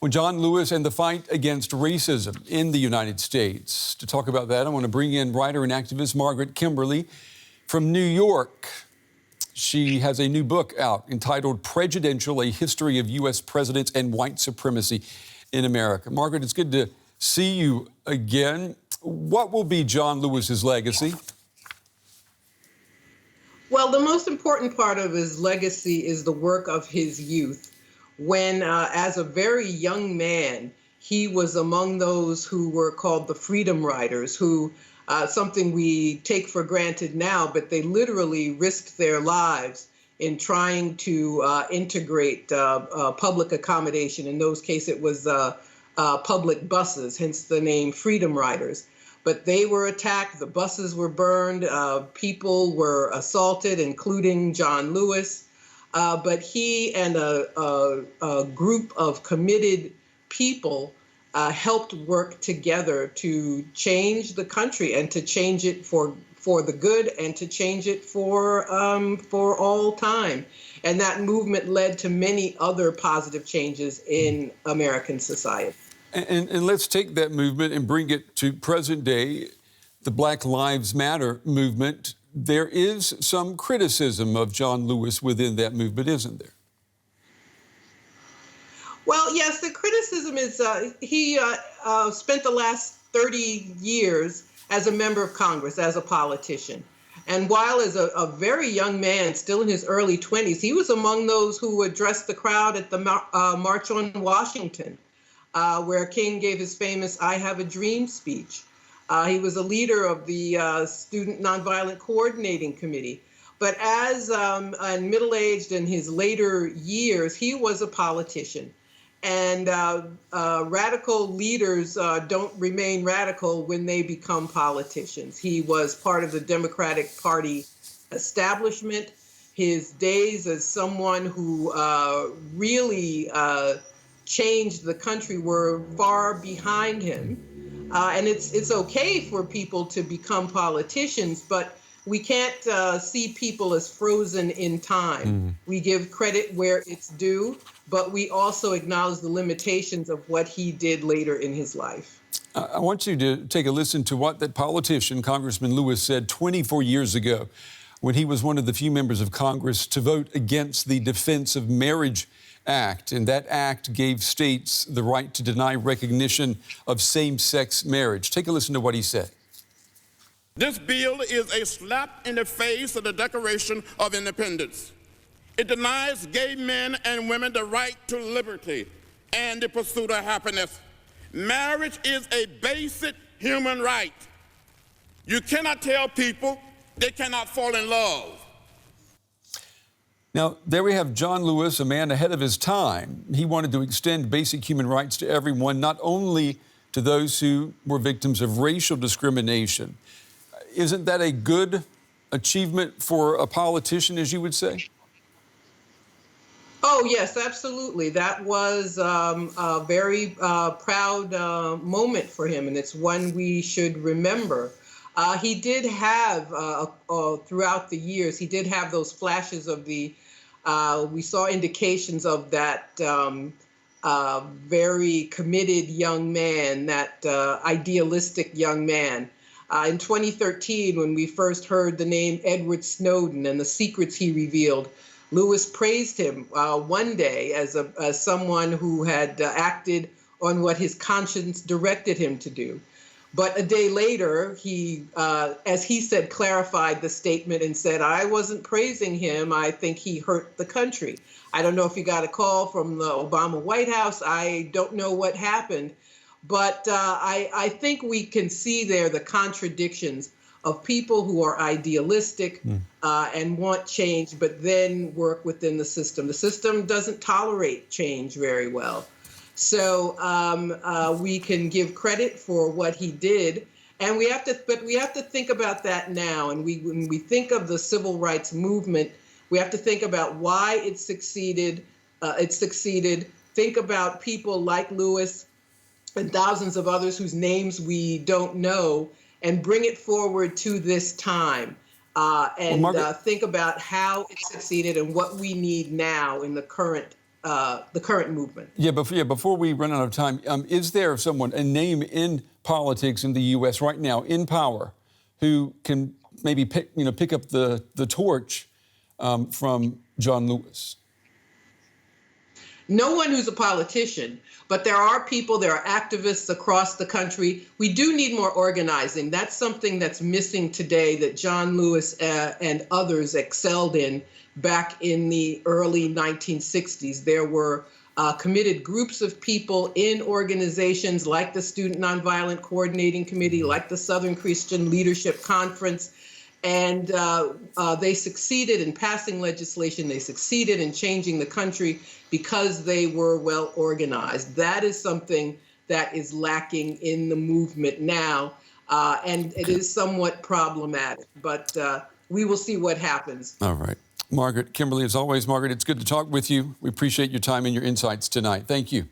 Well, John Lewis and the fight against racism in the United States. To talk about that, I want to bring in writer and activist Margaret Kimberley from New York. She has a new book out entitled Presidential, A History of U.S. Presidents and White Supremacy in America. Margaret, it's good to see you again. What will be John Lewis's legacy? Well, the most important part of his legacy is the work of his youth. When, as a very young man, he was among those who were called the Freedom Riders, who, something we take for granted now, but they literally risked their lives in trying to integrate public accommodation. In those cases, it was public buses, hence the name Freedom Riders. But they were attacked, the buses were burned, people were assaulted, including John Lewis. But he and a group of committed people helped work together to change the country and to change it for the good and to change it for all time. And that movement led to many other positive changes in American society. And let's take that movement and bring it to present day, the Black Lives Matter movement. There is some criticism of John Lewis within that movement, isn't there? Well, yes, the criticism is he spent the last 30 years as a member of Congress, as a politician. And while as a very young man, still in his early 20s, he was among those who addressed the crowd at the March on Washington, where King gave his famous I Have a Dream speech. He was a leader of the Student Nonviolent Coordinating Committee. But as middle-aged in his later years, he was a politician. And radical leaders don't remain radical when they become politicians. He was part of the Democratic Party establishment. His days as someone who really changed the country were far behind him. And it's okay for people to become politicians, but we can't see people as frozen in time. We give credit where it's due, but we also acknowledge the limitations of what he did later in his life. I want you to take a listen to what that politician, Congressman Lewis, said 24 years ago when he was one of the few members of Congress to vote against the Defense of Marriage Act, and that act gave states the right to deny recognition of same-sex marriage. Take a listen to what he said. This bill is a slap in the face of the Declaration of Independence. It denies gay men and women the right to liberty and the pursuit of happiness. Marriage is a basic human right. You cannot tell people they cannot fall in love. Now, there we have John Lewis, a man ahead of his time. He wanted to extend basic human rights to everyone, not only to those who were victims of racial discrimination. Isn't that a good achievement for a politician, as you would say? Oh, yes, absolutely. That was a very proud moment for him, and it's one we should remember. He did have, throughout the years, he did have those flashes of the, we saw indications of that very committed young man, that idealistic young man. In 2013, when we first heard the name Edward Snowden and the secrets he revealed, Lewis praised him one day as someone who had acted on what his conscience directed him to do. But a day later, he, as he said, clarified the statement and said, I wasn't praising him. I think he hurt the country. I don't know if he got a call from the Obama White House. I don't know what happened. But I think we can see there the contradictions of people who are idealistic and want change, but then work within the system. The system doesn't tolerate change very well. So we can give credit for what he did, and we have to think about that now. And when we think of the civil rights movement, we have to think about why it succeeded. Think about people like Lewis and thousands of others whose names we don't know, and bring it forward to this time. Think about how it succeeded and what we need now in the current the current movement. Before we run out of time, is there someone, a name in politics in the U.S. right now in power, who can maybe pick up the torch from John Lewis? No one who's a politician, but there are people, there are activists across the country. We do need more organizing. That's something that's missing today that John Lewis and others excelled in back in the early 1960s. There were committed groups of people in organizations like the Student Nonviolent Coordinating Committee, like the Southern Christian Leadership Conference, and they succeeded in passing legislation. They succeeded in changing the country because they were well organized. That is something that is lacking in the movement now, and it is somewhat problematic, but we will see what happens. All right. Margaret, Kimberley, as always, Margaret, it's good to talk with you. We appreciate your time and your insights tonight. Thank you.